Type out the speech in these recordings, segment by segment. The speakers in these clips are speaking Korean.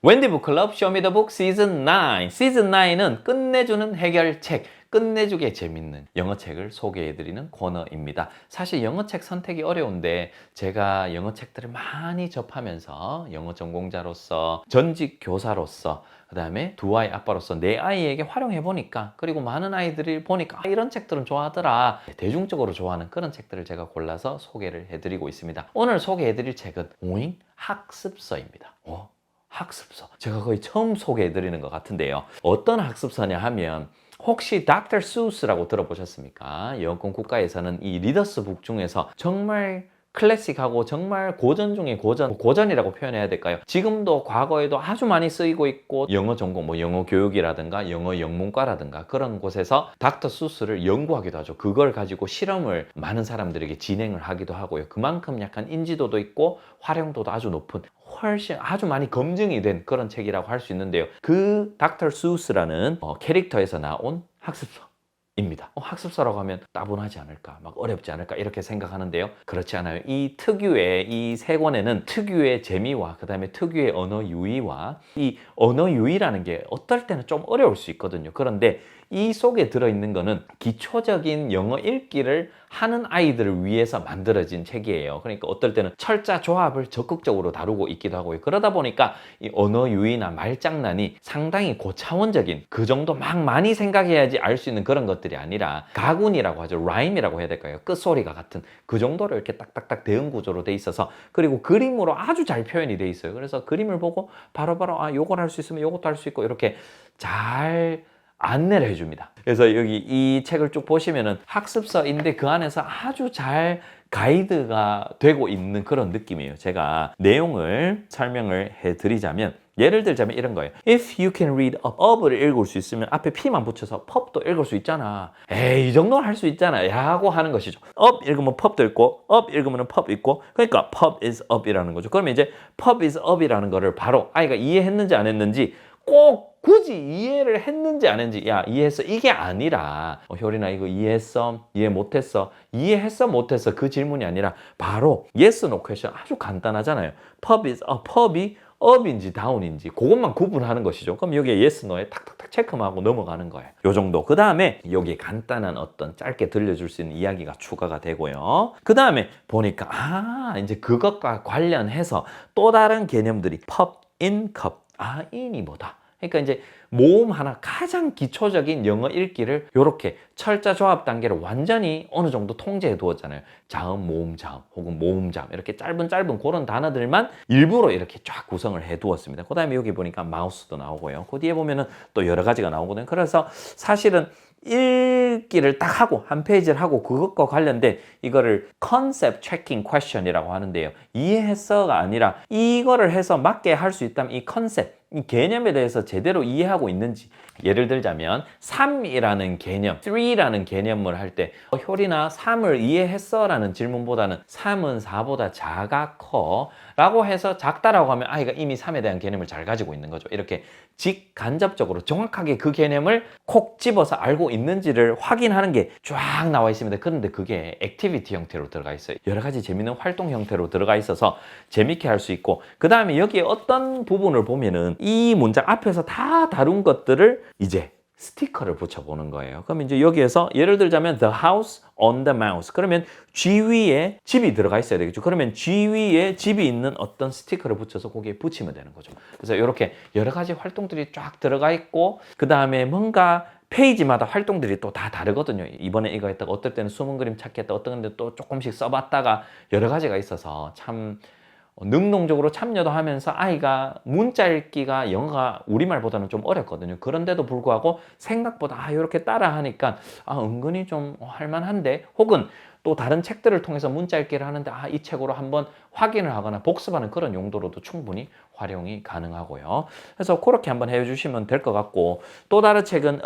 웬디 북클럽 쇼미더북 시즌 9. 시즌 9은 끝내주는 해결책, 끝내주게 재밌는 영어책을 소개해드리는 코너입니다. 사실 영어책 선택이 어려운데 제가 영어책들을 많이 접하면서 영어 전공자로서, 전직 교사로서, 그 다음에 두 아이 아빠로서 내 아이에게 활용해보니까, 그리고 많은 아이들이 보니까 이런 책들은 좋아하더라, 대중적으로 좋아하는 그런 책들을 제가 골라서 소개를 해드리고 있습니다. 오늘 소개해드릴 책은 오잉? 학습서입니다. 학습서. 제가 거의 처음 소개해드리는 것 같은데요. 어떤 학습서냐 하면, 혹시 닥터 수스라고 들어보셨습니까? 영어권 국가에서는 이 리더스 북 중에서 정말 클래식하고 정말 고전 중에 고전이라고 표현해야 될까요? 지금도 과거에도 아주 많이 쓰이고 있고, 영어 전공, 영어 교육이라든가 영어 영문과라든가 그런 곳에서 닥터 수스를 연구하기도 하죠. 그걸 가지고 실험을 많은 사람들에게 진행을 하기도 하고요. 그만큼 약간 인지도도 있고 활용도도 아주 높은, 훨씬 아주 많이 검증이 된 그런 책이라고 할 수 있는데요. 그 닥터 수스라는 캐릭터에서 나온 학습서입니다. 학습서라고 하면 따분하지 않을까, 막 어렵지 않을까 이렇게 생각하는데요. 그렇지 않아요. 이 특유의 이 세 권에는 특유의 재미와 그 다음에 특유의 언어 유희와, 이 언어 유희라는 게 어떨 때는 좀 어려울 수 있거든요. 그런데 이 속에 들어있는 거는 기초적인 영어 읽기를 하는 아이들을 위해서 만들어진 책이에요. 그러니까 어떨 때는 철자 조합을 적극적으로 다루고 있기도 하고요. 그러다 보니까 이 언어 유희나 말장난이 상당히 고차원적인, 그 정도 막 많이 생각해야지 알 수 있는 그런 것들이 아니라, 가군이라고 하죠. 라임이라고 해야 될까요? 끝소리가 같은 그 정도로 이렇게 딱딱딱 대응 구조로 돼 있어서, 그리고 그림으로 아주 잘 표현이 돼 있어요. 그래서 그림을 보고 바로바로 요걸 할 수 있으면 요것도 할 수 있고, 이렇게 잘 안내를 해줍니다. 그래서 여기 이 책을 쭉 보시면은 학습서인데 그 안에서 아주 잘 가이드가 되고 있는 그런 느낌이에요. 제가 내용을 설명을 해드리자면, 예를 들자면 이런 거예요. If you can read up, up을 읽을 수 있으면 앞에 P만 붙여서 pub도 읽을 수 있잖아. 에이, 이 정도는 할 수 있잖아 라고 하는 것이죠. up 읽으면 pub도 읽고, up 읽으면 pub 있고, 그러니까 pub is up이라는 거죠. 그러면 이제 pub is up이라는 거를 바로 아이가 이해했는지 안 했는지, 꼭 굳이 이해를 했는지 안 했는지, 야 이해했어 이게 아니라, 효린아 이거 이해했어? 이해 못했어? 이해했어 못했어? 그 질문이 아니라 바로 yes, no question. 아주 간단하잖아요. pub is up, pub이 up인지 down인지 그것만 구분하는 것이죠. 그럼 여기에 yes, no에 탁탁탁 체크만 하고 넘어가는 거예요. 요 정도. 그 다음에 여기에 간단한 어떤 짧게 들려줄 수 있는 이야기가 추가가 되고요. 그 다음에 보니까 이제 그것과 관련해서 또 다른 개념들이 pub, in, cup. in이 뭐다? 그러니까 이제 모음 하나, 가장 기초적인 영어 읽기를 이렇게 철자 조합 단계로 완전히 어느 정도 통제해 두었잖아요. 자음, 모음, 자음, 혹은 모음, 자음, 이렇게 짧은 그런 단어들만 일부러 이렇게 쫙 구성을 해 두었습니다. 그 다음에 여기 보니까 마우스도 나오고요. 그 뒤에 보면은 또 여러 가지가 나오거든요. 그래서 사실은 읽기를 딱 하고 한 페이지를 하고 그것과 관련된 이거를 컨셉 체킹 퀘션이라고 하는데요. 이해했어가 아니라 이거를 해서 맞게 할 수 있다면 이 컨셉, 이 개념에 대해서 제대로 이해하고 있는지. 예를 들자면 3이라는 개념, 3라는 개념을 할 때 효리나 3을 이해했어? 라는 질문보다는 3은 4보다 작아, 커? 라고 해서 작다라고 하면 아이가 이미 3에 대한 개념을 잘 가지고 있는 거죠. 이렇게 직간접적으로 정확하게 그 개념을 콕 집어서 알고 있는지를 확인하는 게 쫙 나와 있습니다. 그런데 그게 액티비티 형태로 들어가 있어요. 여러 가지 재밌는 활동 형태로 들어가 있어서 재밌게 할 수 있고, 그 다음에 여기에 어떤 부분을 보면은 이 문장 앞에서 다 다룬 것들을 이제 스티커를 붙여보는 거예요. 그럼 이제 여기에서 예를 들자면 the house on the mouse. 그러면 G 위에 집이 들어가 있어야 되겠죠. 그러면 G 위에 집이 있는 어떤 스티커를 붙여서 거기에 붙이면 되는 거죠. 그래서 이렇게 여러 가지 활동들이 쫙 들어가 있고, 그 다음에 뭔가 페이지마다 활동들이 또 다 다르거든요. 이번에 이거 했다가 어떨 때는 숨은 그림 찾기 했다가 어떤 건데 또 조금씩 써봤다가 여러 가지가 있어서 참 능동적으로 참여도 하면서 아이가 문자 읽기가 영어가 우리말보다는 좀 어렵거든요. 그런데도 불구하고 생각보다 이렇게 따라 하니까 은근히 좀 할만한데, 혹은 또 다른 책들을 통해서 문자 읽기를 하는데 이 책으로 한번 확인을 하거나 복습하는 그런 용도로도 충분히 활용이 가능하고요. 그래서 그렇게 한번 해주시면 될 것 같고, 또 다른 책은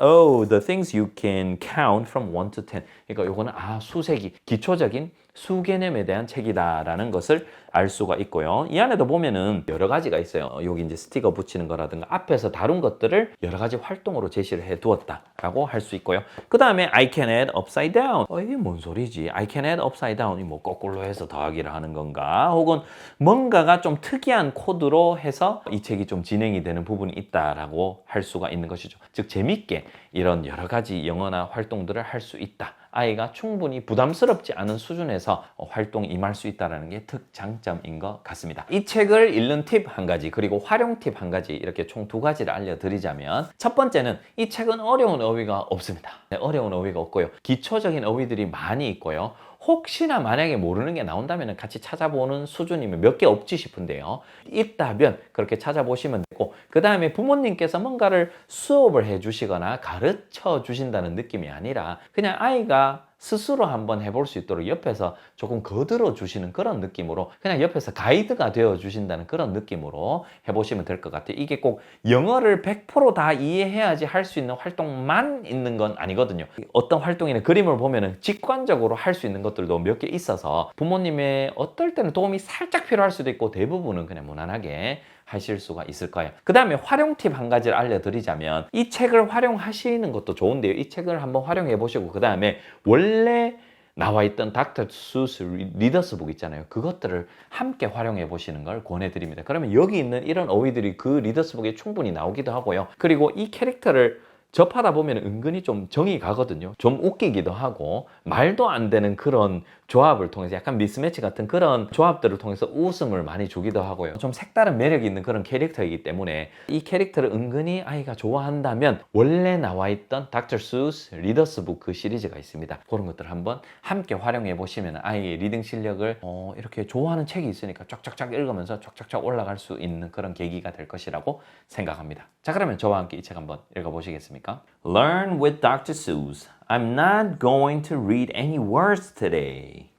the things you can count from 1 to 10. 그러니까 요거는 수세기, 기초적인 수개념에 대한 책이다라는 것을 알 수가 있고요. 이 안에도 보면은 여러 가지가 있어요. 여기 이제 스티커 붙이는 거라든가 앞에서 다룬 것들을 여러 가지 활동으로 제시를 해 두었다라고 할 수 있고요. 그 다음에 I can add upside down. 이게 뭔 소리지? I can add upside down. 이 뭐 거꾸로 해서 더하기를 하는 건가? 혹은 뭔가가 좀 특이한 코드로 해서 이 책이 좀 진행이 되는 부분이 있다라고 할 수가 있는 것이죠. 즉 재밌게 이런 여러 가지 영어나 활동들을 할 수 있다. 아이가 충분히 부담스럽지 않은 수준에서 활동에 임할 수 있다는 게 특장점인 것 같습니다. 이 책을 읽는 팁 한 가지, 그리고 활용 팁 한 가지, 이렇게 총 두 가지를 알려드리자면, 첫 번째는 이 책은 어려운 어휘가 없습니다. 네, 어려운 어휘가 없고요. 기초적인 어휘들이 많이 있고요. 혹시나 만약에 모르는 게 나온다면 같이 찾아보는 수준이면 몇 개 없지 싶은데요. 있다면 그렇게 찾아보시면 되고, 그 다음에 부모님께서 뭔가를 수업을 해주시거나 가르쳐 주신다는 느낌이 아니라 그냥 아이가 스스로 한번 해볼 수 있도록 옆에서 조금 거들어 주시는 그런 느낌으로, 그냥 옆에서 가이드가 되어 주신다는 그런 느낌으로 해보시면 될 것 같아요. 이게 꼭 영어를 100%다 이해해야지 할 수 있는 활동만 있는 건 아니거든요. 어떤 활동이나 그림을 보면은 직관적으로 할 수 있는 것들도 몇 개 있어서 부모님의 어떨 때는 도움이 살짝 필요할 수도 있고, 대부분은 그냥 무난하게 하실 수가 있을 거예요. 그 다음에 활용 팁 한 가지를 알려드리자면, 이 책을 활용하시는 것도 좋은데요. 이 책을 한번 활용해 보시고, 그 다음에 원래 나와 있던 닥터 수스 리더스북 있잖아요. 그것들을 함께 활용해 보시는 걸 권해드립니다. 그러면 여기 있는 이런 어휘들이 그 리더스북에 충분히 나오기도 하고요. 그리고 이 캐릭터를 접하다 보면 은근히 좀 정이 가거든요. 좀 웃기기도 하고, 말도 안 되는 그런 조합을 통해서 약간 미스매치 같은 그런 조합들을 통해서 웃음을 많이 주기도 하고요. 좀 색다른 매력이 있는 그런 캐릭터이기 때문에 이 캐릭터를 은근히 아이가 좋아한다면 원래 나와 있던 닥터 수스 리더스북 그 시리즈가 있습니다. 그런 것들 한번 함께 활용해 보시면 아이의 리딩 실력을 이렇게 좋아하는 책이 있으니까 쫙쫙쫙 읽으면서 쫙쫙쫙 올라갈 수 있는 그런 계기가 될 것이라고 생각합니다. 자, 그러면 저와 함께 이 책 한번 읽어보시겠습니까? Learn with Dr. Seuss. I'm not going to read any words today.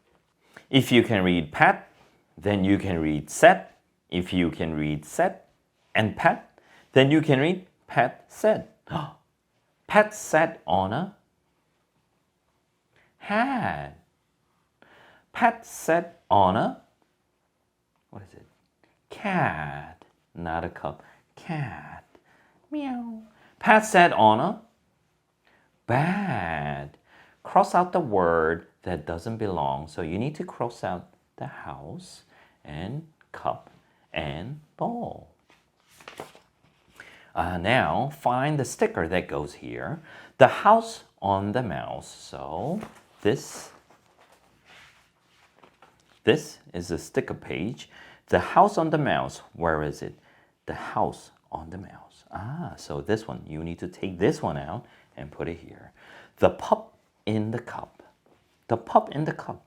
If you can read pet, then you can read set. If you can read set and pet, then you can read pet set. Pet sat on a hat. Pet sat on a, what is it? Cat. Not a cup. Cat. Meow. Pat sat on a bed. Cross out the word that doesn't belong. So you need to cross out the house and cup and bowl. Now find the sticker that goes here. The house on the mouse. So this is the sticker page. The house on the mouse. Where is it? The house on the mouse. So this one, you need to take this one out and put it here. The pup in the cup. The pup in the cup.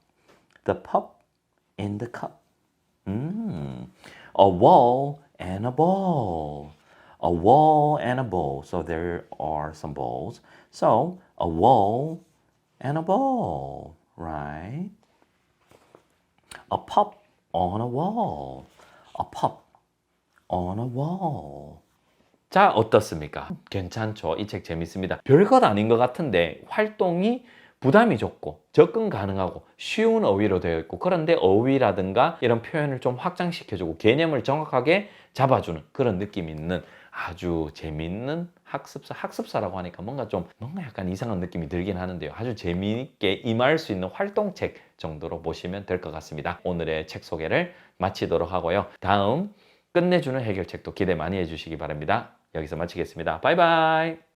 The pup in the cup. A wall and a ball. A wall and a bowl. So there are some bowls. So a wall and a ball, right? A pup on a wall. A pup on a wall. 자, 어떻습니까? 괜찮죠? 이 책 재밌습니다. 별것 아닌 것 같은데 활동이 부담이 적고 접근 가능하고 쉬운 어휘로 되어 있고, 그런데 어휘라든가 이런 표현을 좀 확장시켜주고 개념을 정확하게 잡아주는 그런 느낌이 있는 아주 재밌는 학습사라고 하니까 뭔가 약간 이상한 느낌이 들긴 하는데요. 아주 재미있게 임할 수 있는 활동책 정도로 보시면 될 것 같습니다. 오늘의 책 소개를 마치도록 하고요. 다음 끝내주는 해결책도 기대 많이 해주시기 바랍니다. 여기서 마치겠습니다. 바이바이.